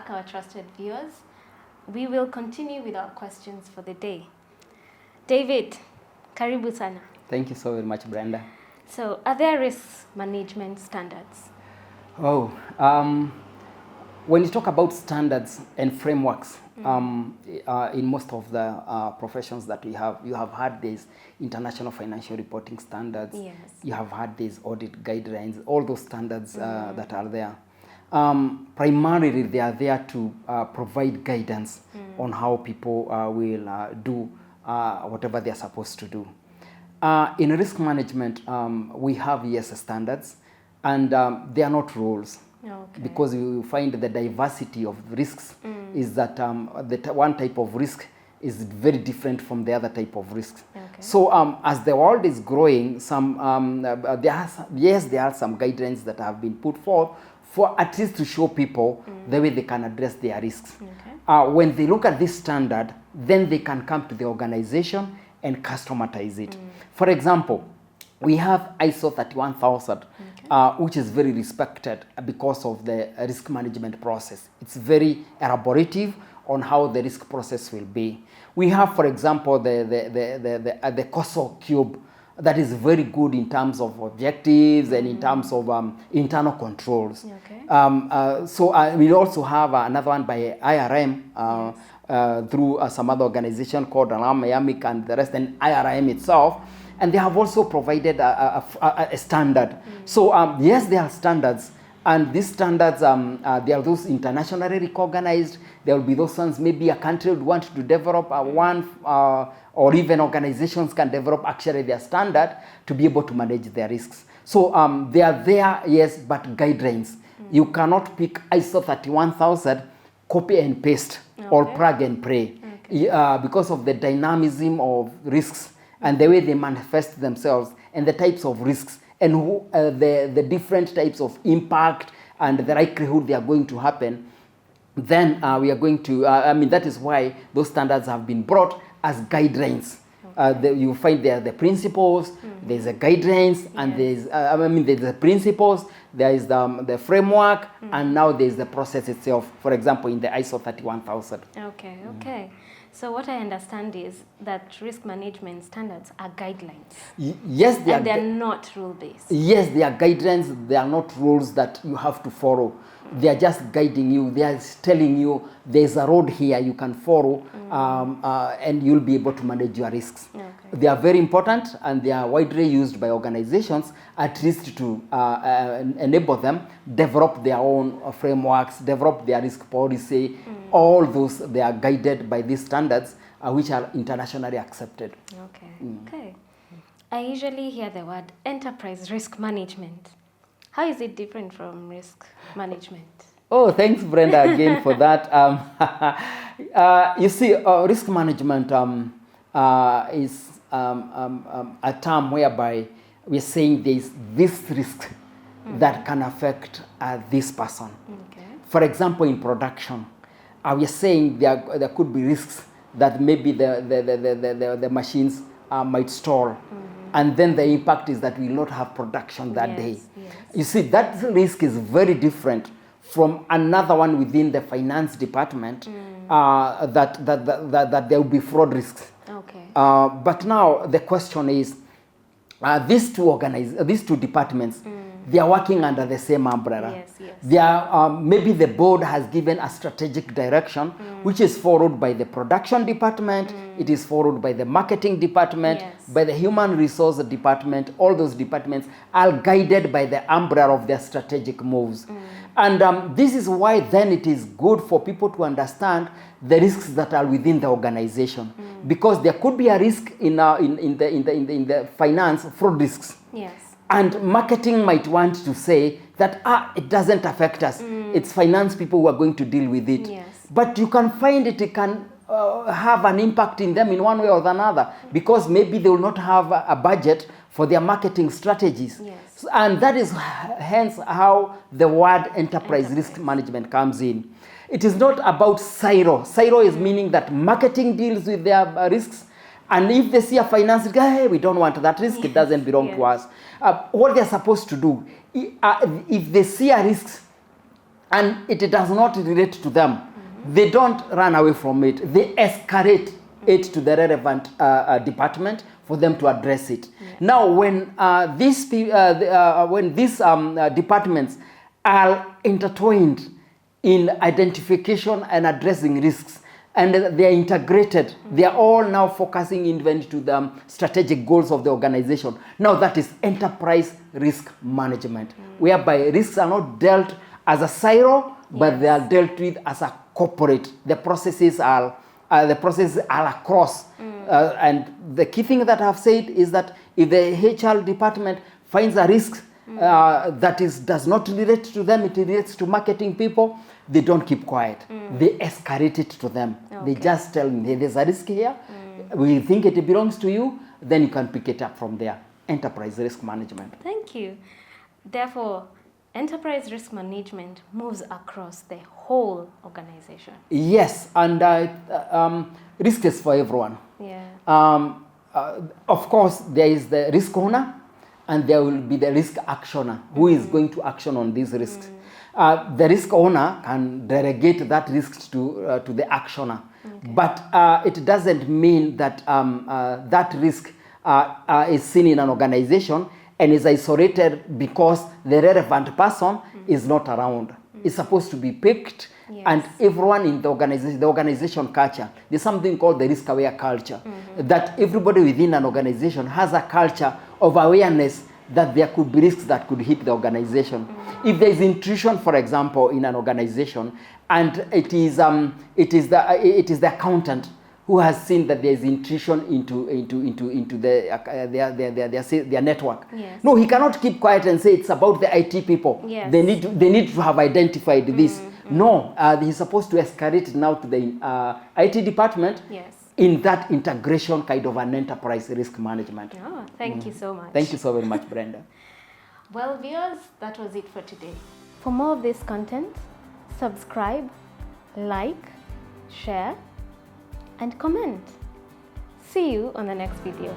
back, our trusted viewers. We will continue with our questions for the day. David, karibu sana. Thank you so very much, Brenda. So, are there risk management standards? Oh, when you talk about standards and frameworks, in most of the professions that we have, you have had these international financial reporting standards. Yes. You have had these audit guidelines, all those standards that are there. Primarily, they are there to provide guidance on how people will do whatever they are supposed to do. In risk management, we have standards, and they are not rules. Okay. Because you find the diversity of risks is that one type of risk is very different from the other type of risks. Okay. So as the world is growing, there are some guidelines that have been put forth for at least to show people the way they can address their risks. Okay. When they look at this standard, then they can come to the organization and customize it. For example, we have ISO 31000, which is very respected because of the risk management process. It's very elaborative on how the risk process will be. We have, for example, the COSO cube that is very good in terms of objectives and in terms of internal controls. Okay. So we also have another one by IRM through some other organization called Alarm Miami and the rest, and IRM itself. And they have also provided a standard. So yes, there are standards, and these standards, there are those internationally recognized. There will be those ones maybe a country would want to develop one, or even organizations can develop actually their standard to be able to manage their risks. So they are there, yes, but guidelines. You cannot pick ISO 31000, copy and paste, or plug and play, because of the dynamism of risks and the way they manifest themselves and the types of risks and the different types of impact and the likelihood they are going to happen. Then we are going to, that is why those standards have been brought as guidelines. You find there the principles, there's the guidelines, and there's the principles, there is the framework, and now there's the process itself. For example, in the ISO 31000. Okay. So what I understand is that risk management standards are guidelines. Yes, they and they're not rule-based. Yes, they are guidelines. They are not rules that you have to follow. They are just guiding you. They are telling you there's a road here you can follow, and you'll be able to manage your risks. Okay. They are very important, and they are widely used by organizations, at least to enable them develop their own frameworks, develop their risk policy. All those, they are guided by these standards, which are internationally accepted. Okay. I usually hear the word enterprise risk management. How is it different from risk management? Oh, thanks, Brenda, again for that. You see, risk management is a term whereby we're saying there's this risk that can affect this person. Okay. For example, in production, we are saying there could be risks that maybe the machines might stall. And then the impact is that we will not have production that day. Yes. You see, that risk is very different from another one within the finance department, that there will be fraud risks. Okay. But now the question is, these two departments, they are working under the same umbrella. Yes. They are, maybe the board has given a strategic direction, which is followed by the production department, it is followed by the marketing department, by the human resource department. All those departments are guided by the umbrella of their strategic moves. And this is why then it is good for people to understand the risks that are within the organization, because there could be a risk in the finance, fraud risks. Yes. And marketing might want to say that it doesn't affect us. It's finance people who are going to deal with it. Yes. But you can find it can have an impact in them in one way or another, because maybe they will not have a budget for their marketing strategies. Yes. And that is hence how the word enterprise risk management comes in. It is not about silo. Silo is meaning that marketing deals with their risks, and if they see a finance risk, hey, we don't want that risk, it doesn't belong to us. What they're supposed to do, if they see a risk and it does not relate to them, they don't run away from it. They escalate it to the relevant department for them to address it. Now, when these departments are intertwined in identification and addressing risks, and they are integrated, they are all now focusing into the strategic goals of the organization. Now that is enterprise risk management, whereby risks are not dealt as a silo, but they are dealt with as a corporate. The processes are across. And the key thing that I've said is that if the HR department finds a risk that does not relate to them, it relates to marketing people, they don't keep quiet. They escalate it to them. They just tell me, hey, there's a risk here. We think it belongs to you. Then you can pick it up from there. Enterprise risk management. Thank you. Therefore, enterprise risk management moves across the whole organization. Yes, and risk is for everyone. Yeah. Of course, there is the risk owner, and there will be the risk actioner who is going to action on these risks. The risk owner can delegate that risk to the actioner, but it doesn't mean that that risk is seen in an organization and is isolated because the relevant person is not around. It's supposed to be picked, and everyone in the organization culture, there's something called the risk-aware culture, that everybody within an organization has a culture of awareness that there could be risks that could hit the organization. If there is intrusion, for example, in an organization, and it is the accountant who has seen that there is intrusion into their network. Yes. No, he cannot keep quiet and say it's about the IT people. Yes. They need to have identified this. No, he's supposed to escalate it now to the IT department. Yes. In that integration kind of an enterprise risk management. Oh, thank you so much. Thank you so very much, Brenda. Well, viewers, that was it for today. For more of this content, subscribe, like, share, and comment. See you on the next video.